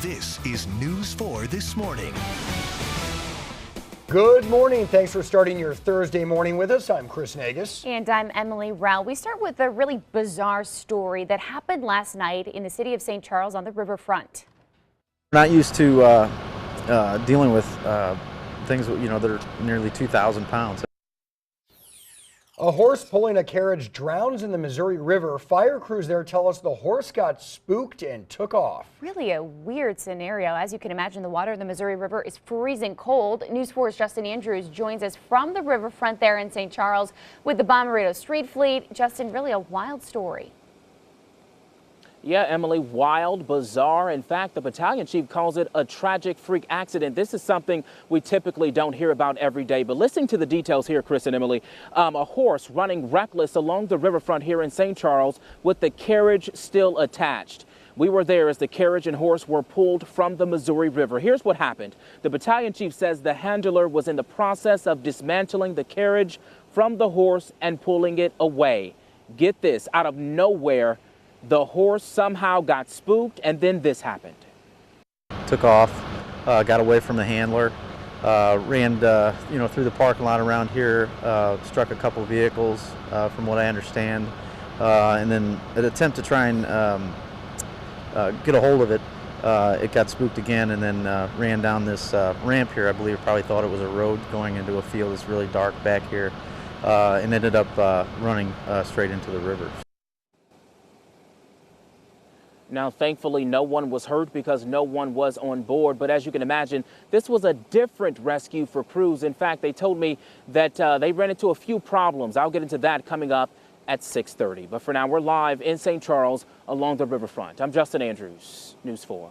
This is News 4 This Morning. Good morning. Thanks for starting your Thursday morning with us. I'm Chris Nagus. And I'm Emily Rao. We start with a really bizarre story that happened last night in the city of St. Charles on the riverfront. Not used to dealing with things that are nearly 2,000 pounds. A horse pulling a carriage drowns in the Missouri River. Fire crews there tell us the horse got spooked and took off. Really a weird scenario. As you can imagine, the water in the Missouri River is freezing cold. News 4's Justin Andrews joins us from the riverfront there in St. Charles with the Bommarito Street Fleet. Justin, really a wild story. Yeah, Emily, wild, bizarre. In fact, the battalion chief calls it a tragic freak accident. This is something we typically don't hear about every day. But listening to the details here, Chris and Emily, a horse running reckless along the riverfront here in St. Charles with the carriage still attached. We were there as the carriage and horse were pulled from the Missouri River. Here's what happened. The battalion chief says the handler was in the process of dismantling the carriage from the horse and pulling it away. Get this, out of nowhere, the horse somehow got spooked, and then this happened. Took off, got away from the handler, ran through the parking lot around here, struck a couple of vehicles from what I understand, and then an attempt to try and get a hold of it, it got spooked again, and then ran down this ramp here. I believe probably thought it was a road going into a field that's really dark back here, and ended up running straight into the river. Now, thankfully, no one was hurt because no one was on board. But as you can imagine, this was a different rescue for crews. In fact, they told me that they ran into a few problems. I'll get into that coming up at 6:30. But for now, we're live in St. Charles along the riverfront. I'm Justin Andrews, News 4.